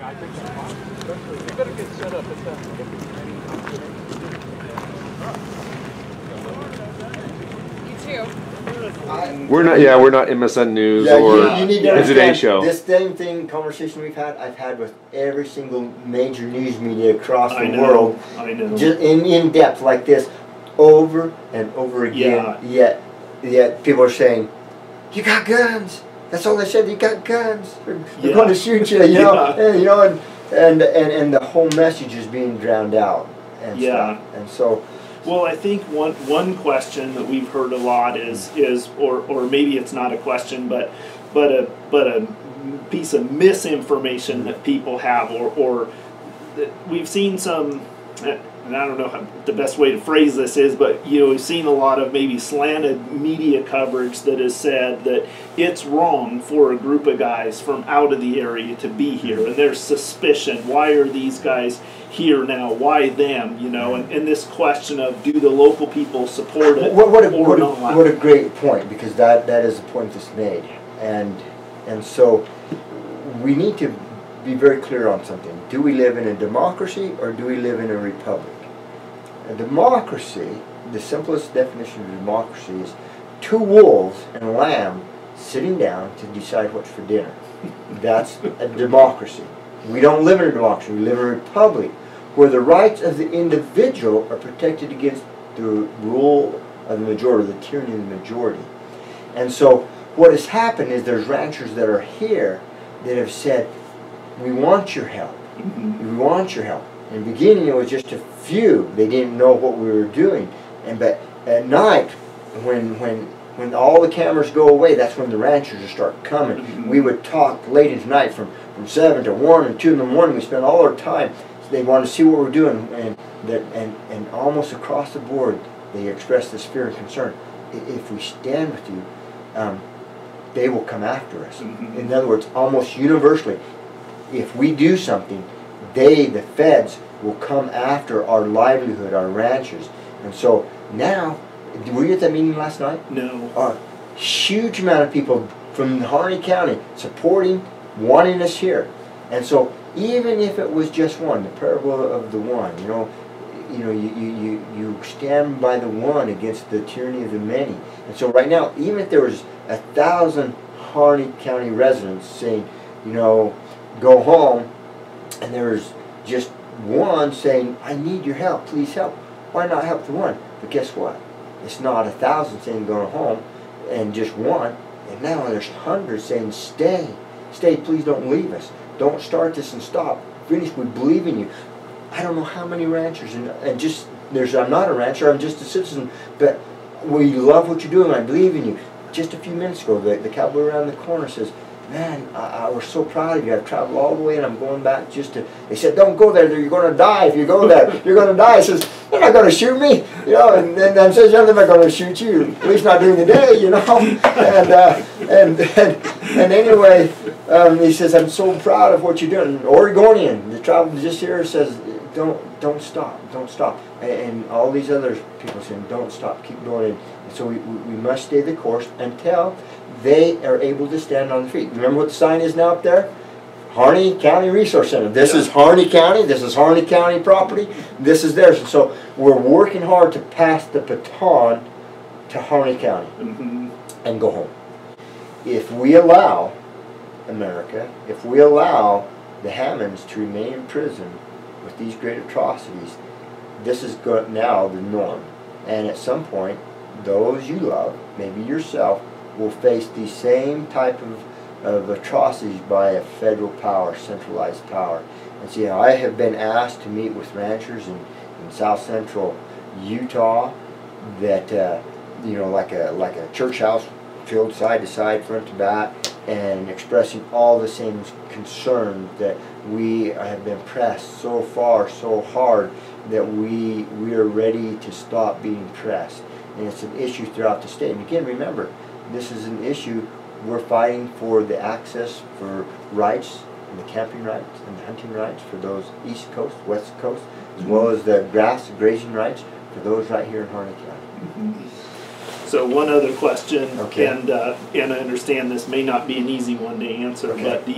You better get set up at that. We're not MSN News or you need to the Today Show. This same conversation we've had, I've had with every single major news media across the world. I know. Just in depth like this, over and over again. Yeah. Yet people are saying, "You got guns." That's all they said. You got guns. They're going to shoot you. You know, and the whole message is being drowned out and stuff. And so. Well, I think one question that we've heard a lot is or maybe it's not a question, but a piece of misinformation that people have, or we've seen some, and I don't know how the best way to phrase this is, but we've seen a lot of maybe slanted media coverage that has said that it's wrong for a group of guys from out of the area to be here, and there's suspicion. Why are these guys here now? Why them? And this question of, do the local people support it or not? What a great point, because that is the point that's made, and so we need to be very clear on something. Do we live in a democracy or do we live in a republic? A democracy, the simplest definition of democracy is two wolves and a lamb sitting down to decide what's for dinner. That's a democracy. We don't live in a democracy, we live in a republic where the rights of the individual are protected against the rule of the majority, the tyranny of the majority. And so what has happened is there's ranchers that are here that have said, we want your help. We want your help. In the beginning, it was just a few. They didn't know what we were doing. But at night, when all the cameras go away, that's when the ranchers will start coming. We would talk late into night from 7 to 1 and 2 in the morning. We spent all our time. So they want to see what we're doing. And almost across the board, they express this fear and concern. If we stand with you, they will come after us. In other words, almost universally, if we do something, the feds, will come after our livelihood, our ranchers. And so now, were you at that meeting last night? No. A huge amount of people from Harney County supporting, wanting us here. And so even if it was just one, the parable of the one, you stand by the one against the tyranny of the many. And so right now, even if there was 1,000 Harney County residents saying, go home, and there's just one saying, I need your help, please help. Why not help the one? But guess what? It's not 1,000 saying go home and just one. And now there's hundreds saying, stay, please don't leave us. Don't start this and stop. Finish, we believe in you. I don't know how many ranchers, I'm not a rancher, I'm just a citizen, but we love what you're doing, I believe in you. Just a few minutes ago, the cowboy around the corner says, man, we're so proud of you. I've traveled all the way and I'm going back just to... They said, don't go there. You're going to die if you go there. You're going to die. He says, they're not going to shoot me. And then says, they're not going to shoot you. At least not during the day, And anyway, he says, I'm so proud of what you're doing. An Oregonian, the travel just here, says, don't stop. And all these other people saying, don't stop, keep going. And so we must stay the course until they are able to stand on their feet. Remember what the sign is now up there? Harney County Resource Center. This is Harney County. This is Harney County property. This is theirs. And so we're working hard to pass the baton to Harney County and go home. If we allow America, if we allow the Hammonds to remain in prison with these great atrocities, this is now the norm. And at some point, those you love, maybe yourself, will face the same type of atrocities by a federal power, centralized power. And see, I have been asked to meet with ranchers in south central Utah that, like a church house filled side to side, front to back, and expressing all the same concerns that we have been pressed so far, so hard, that we are ready to stop being pressed. And it's an issue throughout the state. And again, remember, this is an issue we're fighting for, the access for rights, and the camping rights and the hunting rights for those East Coast, West Coast, as well as the grass grazing rights for those right here in Harney County. So one other question, okay. and I understand this may not be an easy one to answer, but do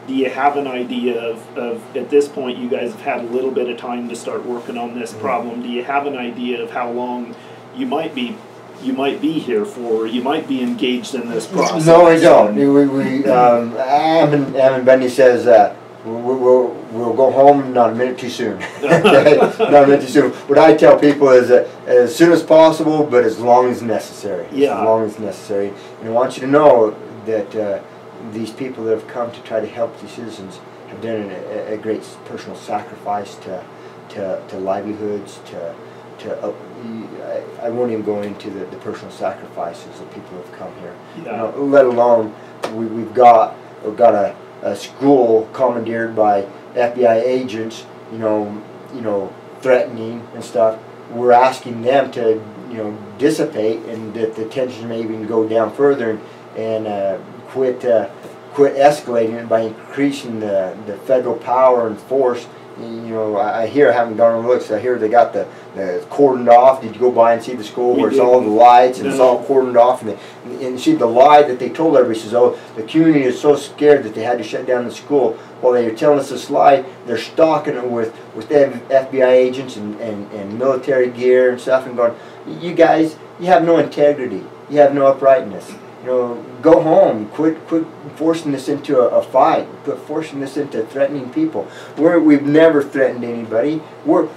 Do you have an idea of at this point, you guys have had a little bit of time to start working on this problem. Do you have an idea of how long you might be here for, you might be engaged in this process? No, I don't. Ammon Bundy says we'll go home not a minute too soon. Okay? Not a minute too soon. What I tell people is that as soon as possible, but as long as necessary. Yeah. As long as necessary. And I want you to know that these people that have come to try to help these citizens have done a great personal sacrifice to livelihoods, I won't even go into the personal sacrifices that people have come here. Yeah. Let alone we've got a school commandeered by FBI agents, threatening and stuff. We're asking them to dissipate, and that the tension may even go down further and quit escalating it by increasing the federal power and force. I hear, I haven't gone and looked, so I hear they got the cordoned off. Did you go by and see the school where it's all the lights and it's all cordoned off? And see the lie that they told everybody, says, oh, the community is so scared that they had to shut down the school. Well, they were telling us this lie. They're stocking it with FBI agents and military gear and stuff, and going, you guys, you have no integrity. You have no uprightness. Go home. Quit forcing this into a fight. Quit forcing this into threatening people. We've never threatened anybody. We're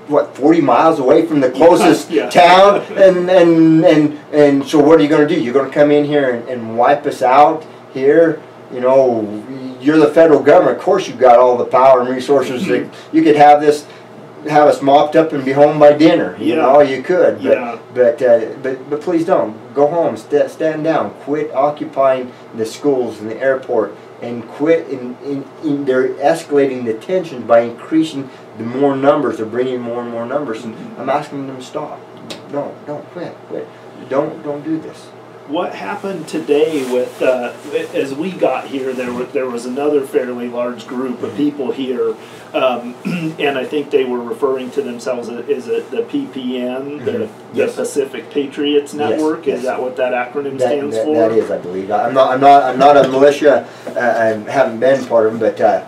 what, 40 miles away from the closest town, and so what are you going to do? You're going to come in here and wipe us out here? You're the federal government. Of course, you've got all the power and resources that you could have us mopped up and be home by dinner. You could, but please don't. Go home. Stand down. Quit occupying the schools and the airport, and quit they're escalating the tension by increasing the more numbers. They're bringing more and more numbers, and I'm asking them to stop. Don't quit. Don't do this. What happened today with, as we got here, there was another fairly large group of people here, and I think they were referring to themselves as the PPN, the Pacific Patriots Network. Yes. Is that what that acronym stands for? That is, I believe. I'm not a militia. I haven't been part of them, but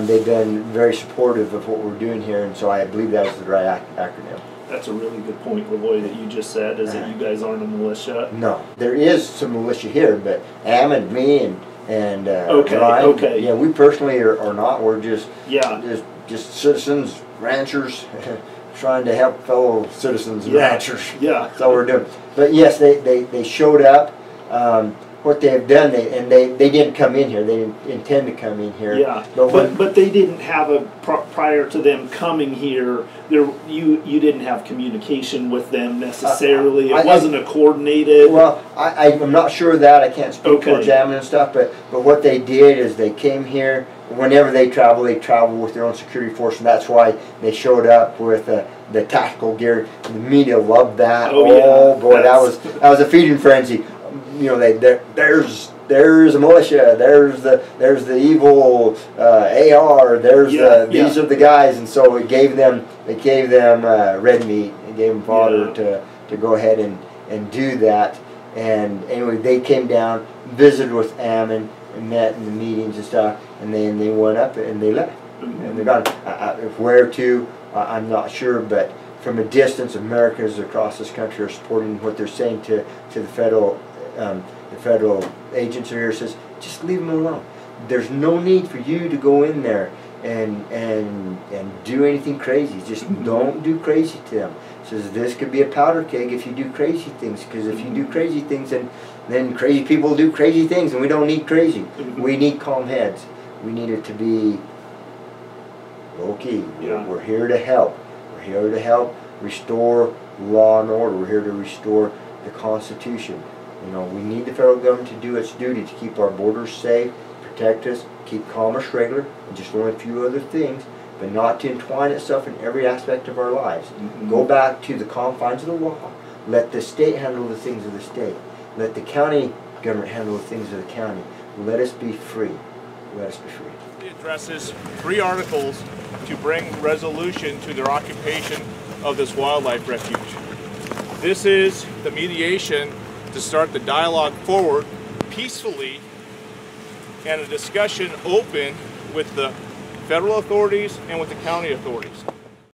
they've been very supportive of what we're doing here, and so I believe that is the right acronym. That's a really good point, LaVoy, that you just said, is that you guys aren't a militia. No. There is some militia here, but Ammon, me, and okay, Ryan, okay. Yeah, we personally are not. We're just citizens, ranchers, trying to help fellow citizens and ranchers. Yeah. That's all we're doing. But yes, they showed up. What they have done, they didn't come in here. They didn't intend to come in here. Yeah, but they didn't have prior to them coming here. You didn't have communication with them necessarily. It wasn't a coordinated. Well, I'm not sure of that. I can't speak for Ammon and stuff. But what they did is they came here. Whenever they travel with their own security force, and that's why they showed up with the tactical gear. The media loved that. Oh boy, that was a feeding frenzy. There's a militia. There's the evil AR. These are the guys, and so it gave them red meat. It gave them fodder to go ahead and do that. And anyway, they came down, visited with Ammon, and met in the meetings and stuff, and then they went up and they left, and they're gone. Where to? I'm not sure, but from a distance, Americans across this country are supporting what they're saying to the federal. The federal agents are here. Says, just leave them alone. There's no need for you to go in there and do anything crazy. Just don't do crazy to them. Says this could be a powder keg if you do crazy things. Because if you do crazy things, then crazy people do crazy things, and we don't need crazy. We need calm heads. We need it to be low key. We're here to help. We're here to help restore law and order. We're here to restore the Constitution. We need the federal government to do its duty to keep our borders safe, protect us, keep commerce regular, and just learn a few other things, but not to entwine itself in every aspect of our lives. Go back to the confines of the law. Let the state handle the things of the state. Let the county government handle the things of the county. Let us be free. Let us be free. It addresses 3 articles to bring resolution to their occupation of this wildlife refuge. This is the mediation to start the dialogue forward peacefully and a discussion open with the federal authorities and with the county authorities.